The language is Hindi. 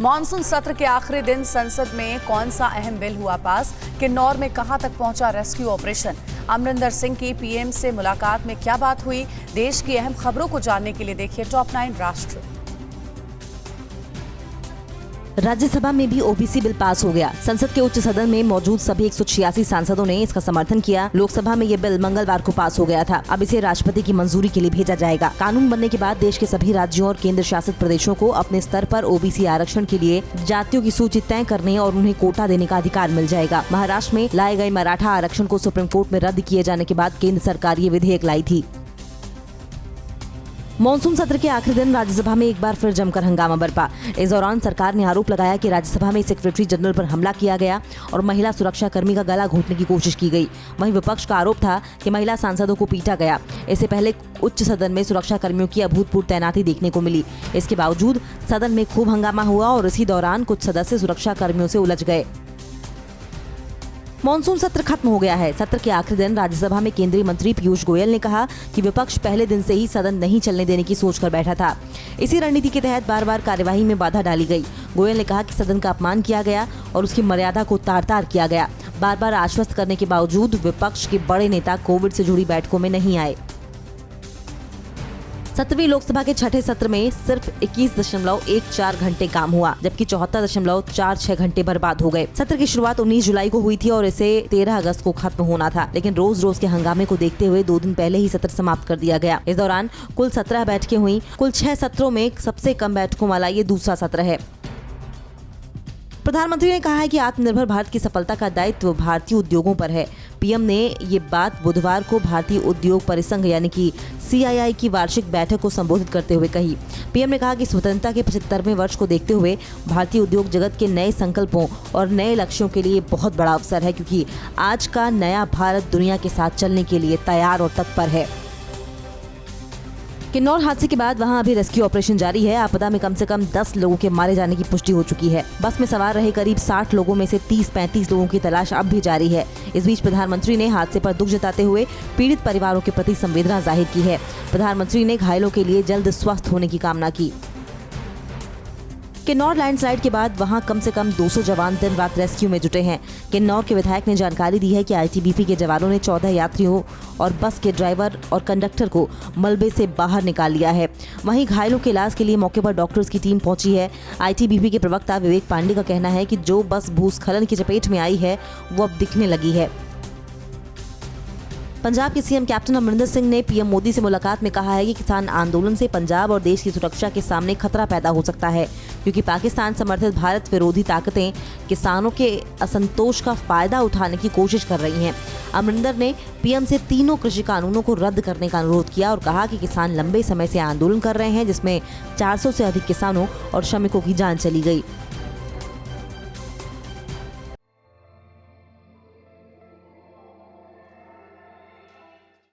मॉनसून सत्र के आखिरी दिन संसद में कौन सा अहम बिल हुआ पास? किन्नौर में कहां तक पहुंचा रेस्क्यू ऑपरेशन? अमरिंदर सिंह की पीएम से मुलाकात में क्या बात हुई? देश की अहम खबरों को जानने के लिए देखिए टॉप 9 राष्ट्र। राज्यसभा में भी ओबीसी बिल पास हो गया। संसद के उच्च सदन में मौजूद सभी 186 सांसदों ने इसका समर्थन किया। लोकसभा में ये बिल मंगलवार को पास हो गया था। अब इसे राष्ट्रपति की मंजूरी के लिए भेजा जाएगा। कानून बनने के बाद देश के सभी राज्यों और केंद्र शासित प्रदेशों को अपने स्तर पर ओबीसी आरक्षण के लिए जातियों की सूची तय करने और उन्हें कोटा देने का अधिकार मिल जाएगा। महाराष्ट्र में लाए गए मराठा आरक्षण को सुप्रीम कोर्ट में रद्द किए जाने के बाद केंद्र सरकार ये विधेयक लाई थी। मॉनसून सत्र के आखिरी दिन राज्यसभा में एक बार फिर जमकर हंगामा बरपा। इस दौरान सरकार ने आरोप लगाया कि राज्यसभा में सेक्रेटरी जनरल पर हमला किया गया और महिला सुरक्षा कर्मी का गला घोटने की कोशिश की गई। वहीं विपक्ष का आरोप था कि महिला सांसदों को पीटा गया। इससे पहले उच्च सदन में सुरक्षा कर्मियों की अभूतपूर्व तैनाती देखने को मिली। इसके बावजूद सदन में खूब हंगामा हुआ और इसी दौरान कुछ सदस्य सुरक्षा कर्मियों से उलझ गए। मॉनसून सत्र खत्म हो गया है। सत्र के आखिरी दिन राज्यसभा में केंद्रीय मंत्री पीयूष गोयल ने कहा कि विपक्ष पहले दिन से ही सदन नहीं चलने देने की सोचकर बैठा था। इसी रणनीति के तहत बार बार कार्यवाही में बाधा डाली गई। गोयल ने कहा कि सदन का अपमान किया गया और उसकी मर्यादा को तार-तार किया गया। बार बार आश्वस्त करने के बावजूद विपक्ष के बड़े नेता कोविड से जुड़ी बैठकों में नहीं आए। 17वीं लोकसभा के छठे सत्र में सिर्फ 21.14 घंटे काम हुआ, जबकि 74.46 घंटे बर्बाद हो गए। सत्र की शुरुआत 19 जुलाई को हुई थी और इसे 13 अगस्त को खत्म होना था, लेकिन रोज रोज के हंगामे को देखते हुए 2 दिन पहले ही सत्र समाप्त कर दिया गया। इस दौरान कुल 17 बैठकें हुई। कुल 6 सत्रों में सबसे कम बैठकों वाला ये दूसरा सत्र है। प्रधानमंत्री ने कहा है कि आत्मनिर्भर भारत की सफलता का दायित्व भारतीय उद्योगों पर है। पीएम ने ये बात बुधवार को भारतीय उद्योग परिसंघ यानी कि CII की वार्षिक बैठक को संबोधित करते हुए कही। पीएम ने कहा कि स्वतंत्रता के 75वें वर्ष को देखते हुए भारतीय उद्योग जगत के नए संकल्पों और नए लक्ष्यों के लिए बहुत बड़ा अवसर है, क्योंकि आज का नया भारत दुनिया के साथ चलने के लिए तैयार और तत्पर है। किन्नौर हादसे के बाद वहां अभी रेस्क्यू ऑपरेशन जारी है। आपदा में कम से कम 10 लोगों के मारे जाने की पुष्टि हो चुकी है। बस में सवार रहे करीब 60 लोगों में से 30-35 लोगों की तलाश अब भी जारी है। इस बीच प्रधानमंत्री ने हादसे पर दुख जताते हुए पीड़ित परिवारों के प्रति संवेदना जाहिर की है। प्रधानमंत्री ने घायलों के लिए जल्द स्वस्थ होने की कामना की। किन्नौर लैंडस्लाइड के बाद वहां कम से कम 200 जवान दिन रात रेस्क्यू में जुटे हैं। किन्नौर के विधायक ने जानकारी दी है कि ITBP के जवानों ने 14 यात्रियों और बस के ड्राइवर और कंडक्टर को मलबे से बाहर निकाल लिया है। वहीं घायलों के इलाज के लिए मौके पर डॉक्टर्स की टीम पहुंची है। ITBP के प्रवक्ता विवेक पांडे का कहना है कि जो बस भूस्खलन की चपेट में आई है वो अब दिखने लगी है। पंजाब के सीएम कैप्टन अमरिंदर सिंह ने पीएम मोदी से मुलाकात में कहा है कि किसान आंदोलन से पंजाब और देश की सुरक्षा के सामने खतरा पैदा हो सकता है, क्योंकि पाकिस्तान समर्थित भारत विरोधी ताकतें किसानों के असंतोष का फायदा उठाने की कोशिश कर रही हैं। अमरिंदर ने पीएम से तीनों कृषि कानूनों को रद्द करने का अनुरोध किया और कहा कि किसान लंबे समय से आंदोलन कर रहे हैं, जिसमें 400 से अधिक किसानों और श्रमिकों की जान चली गई।